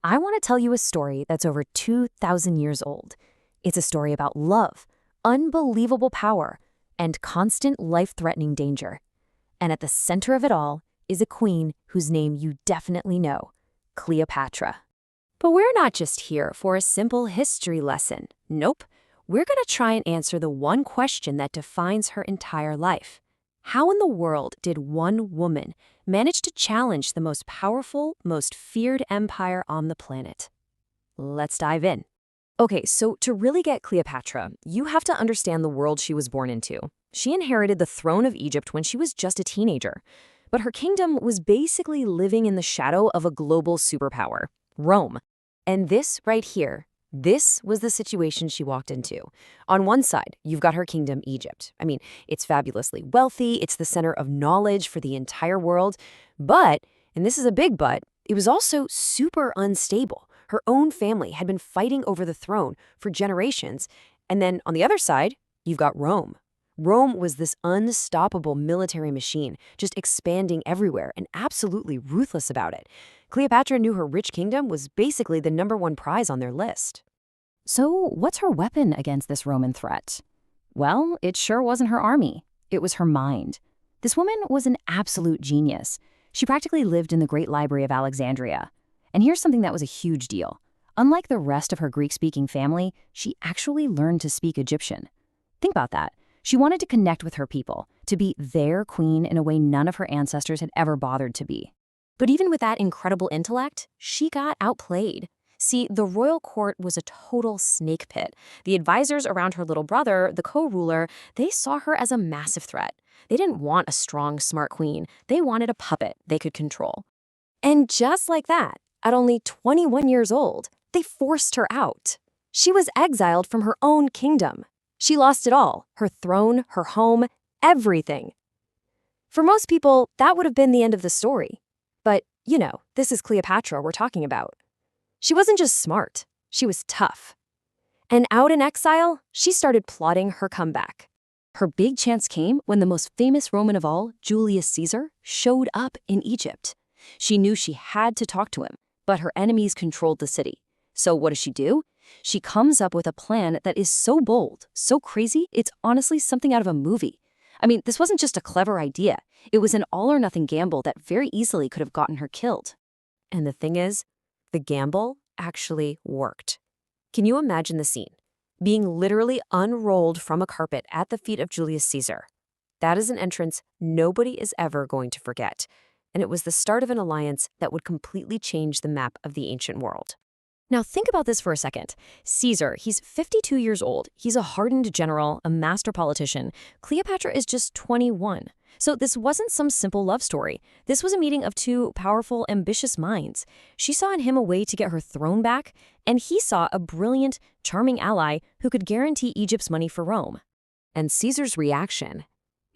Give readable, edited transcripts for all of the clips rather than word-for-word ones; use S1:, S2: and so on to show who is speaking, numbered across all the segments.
S1: I want to tell you a story that's over 2,000 years old. It's a story about love, unbelievable power, and constant life-threatening danger. And at the center of it all is a queen whose name you definitely know, Cleopatra. But we're not just here for a simple history lesson. Nope. We're going to try and answer the one question that defines her entire life. How in the world did one woman manage to challenge the most powerful, most feared empire on the planet? Let's dive in. Okay, so to really get Cleopatra, you have to understand the world she was born into. She inherited the throne of Egypt when she was just a teenager. But her kingdom was basically living in the shadow of a global superpower, Rome. And this right here, this was the situation she walked into. On one side, you've got her kingdom, Egypt. I mean, it's fabulously wealthy, it's the center of knowledge for the entire world. But, and this is a big but, it was also super unstable. Her own family had been fighting over the throne for generations. And then on the other side, you've got Rome. Rome was this unstoppable military machine, just expanding everywhere and absolutely ruthless about it. Cleopatra knew her rich kingdom was basically the #1 prize on their list.
S2: So what's her weapon against this Roman threat? Well, it sure wasn't her army. It was her mind. This woman was an absolute genius. She practically lived in the Great Library of Alexandria. And here's something that was a huge deal. Unlike the rest of her Greek-speaking family, she actually learned to speak Egyptian. Think about that. She wanted to connect with her people, to be their queen in a way none of her ancestors had ever bothered to be.
S1: But even with that incredible intellect, she got outplayed. See, the royal court was a total snake pit. The advisors around her little brother, the co-ruler, they saw her as a massive threat. They didn't want a strong, smart queen. They wanted a puppet they could control. And just like that, at only 21 years old, they forced her out. She was exiled from her own kingdom. She lost it all, her throne, her home, everything. For most people, that would have been the end of the story. But, this is Cleopatra we're talking about. She wasn't just smart, she was tough. And out in exile, she started plotting her comeback. Her big chance came when the most famous Roman of all, Julius Caesar, showed up in Egypt. She knew she had to talk to him, but her enemies controlled the city. So what does she do? She comes up with a plan that is so bold, so crazy, it's honestly something out of a movie. I mean, this wasn't just a clever idea. It was an all-or-nothing gamble that very easily could have gotten her killed. And the thing is, the gamble actually worked. Can you imagine the scene? Being literally unrolled from a carpet at the feet of Julius Caesar. That is an entrance nobody is ever going to forget. And it was the start of an alliance that would completely change the map of the ancient world. Now think about this for a second. Caesar, he's 52 years old. He's a hardened general, a master politician. Cleopatra is just 21. So this wasn't some simple love story. This was a meeting of two powerful, ambitious minds. She saw in him a way to get her throne back, and he saw a brilliant, charming ally who could guarantee Egypt's money for Rome. And Caesar's reaction,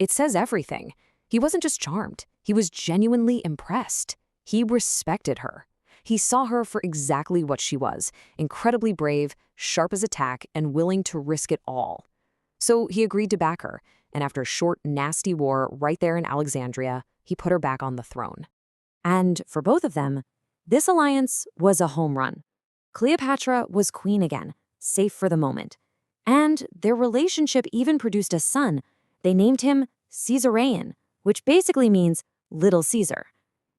S1: it says everything. He wasn't just charmed. He was genuinely impressed. He respected her. He saw her for exactly what she was, incredibly brave, sharp as a tack, and willing to risk it all. So he agreed to back her, and after a short, nasty war right there in Alexandria, he put her back on the throne. And for both of them, this alliance was a home run. Cleopatra was queen again, safe for the moment. And their relationship even produced a son. They named him Caesarion, which basically means Little Caesar.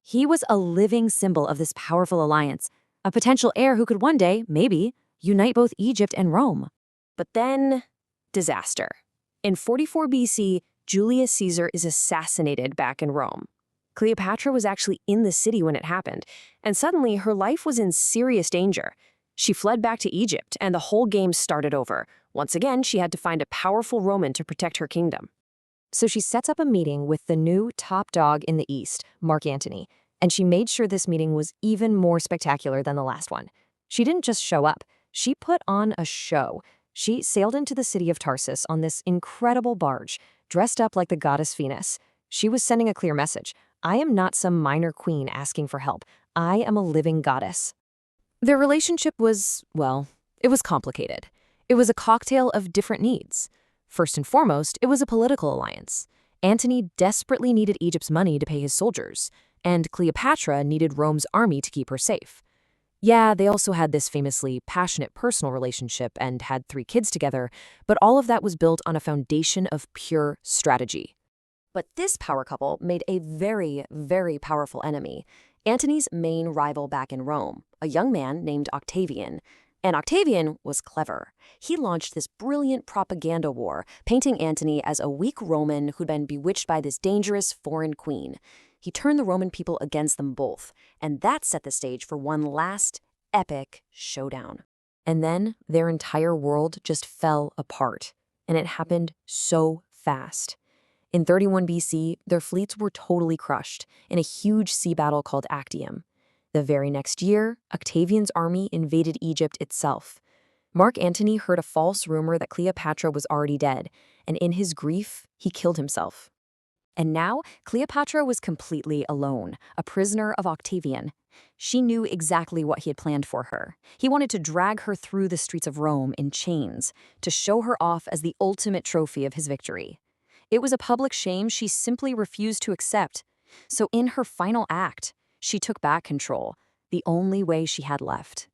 S1: He was a living symbol of this powerful alliance, a potential heir who could one day, maybe, unite both Egypt and Rome. But then, disaster. In 44 BC, Julius Caesar is assassinated back in Rome. Cleopatra was actually in the city when it happened, and suddenly her life was in serious danger. She fled back to Egypt, and the whole game started over. Once again, she had to find a powerful Roman to protect her kingdom. So she sets up a meeting with the new top dog in the East, Mark Antony, and she made sure this meeting was even more spectacular than the last one. She didn't just show up, she put on a show. She sailed into the city of Tarsus on this incredible barge, dressed up like the goddess Venus. She was sending a clear message. I am not some minor queen asking for help. I am a living goddess. Their relationship was, well, it was complicated. It was a cocktail of different needs. First and foremost, it was a political alliance. Antony desperately needed Egypt's money to pay his soldiers, and Cleopatra needed Rome's army to keep her safe. Yeah, they also had this famously passionate personal relationship and had 3 kids together, but all of that was built on a foundation of pure strategy. But this power couple made a very, very powerful enemy, Antony's main rival back in Rome, a young man named Octavian. And Octavian was clever. He launched this brilliant propaganda war, painting Antony as a weak Roman who'd been bewitched by this dangerous foreign queen. He turned the Roman people against them both, and that set the stage for one last epic showdown. And then their entire world just fell apart, and it happened so fast. In 31 BC, their fleets were totally crushed in a huge sea battle called Actium. The very next year, Octavian's army invaded Egypt itself. Mark Antony heard a false rumor that Cleopatra was already dead, and in his grief, he killed himself. And now, Cleopatra was completely alone, a prisoner of Octavian. She knew exactly what he had planned for her. He wanted to drag her through the streets of Rome in chains, to show her off as the ultimate trophy of his victory. It was a public shame she simply refused to accept. So in her final act, she took back control, the only way she had left.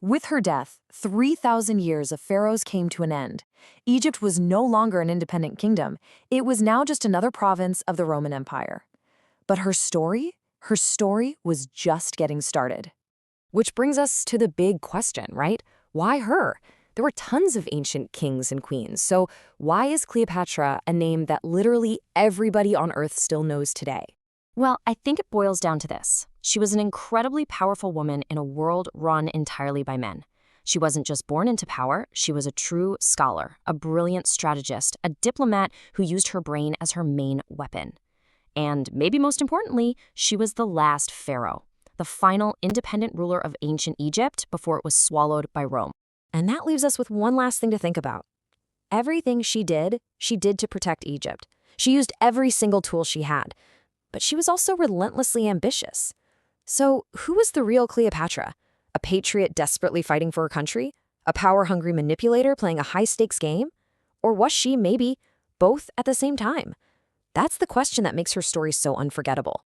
S1: With her death, 3,000 years of pharaohs came to an end. Egypt was no longer an independent kingdom. It was now just another province of the Roman Empire. But her story was just getting started. Which brings us to the big question, right? Why her? There were tons of ancient kings and queens, so why is Cleopatra a name that literally everybody on Earth still knows today?
S2: Well, I think it boils down to this. She was an incredibly powerful woman in a world run entirely by men. She wasn't just born into power, she was a true scholar, a brilliant strategist, a diplomat who used her brain as her main weapon. And maybe most importantly, she was the last pharaoh, the final independent ruler of ancient Egypt before it was swallowed by Rome.
S1: And that leaves us with one last thing to think about. Everything she did to protect Egypt. She used every single tool she had. But she was also relentlessly ambitious. So who was the real Cleopatra? A patriot desperately fighting for her country? A power-hungry manipulator playing a high-stakes game? Or was she, maybe, both at the same time? That's the question that makes her story so unforgettable.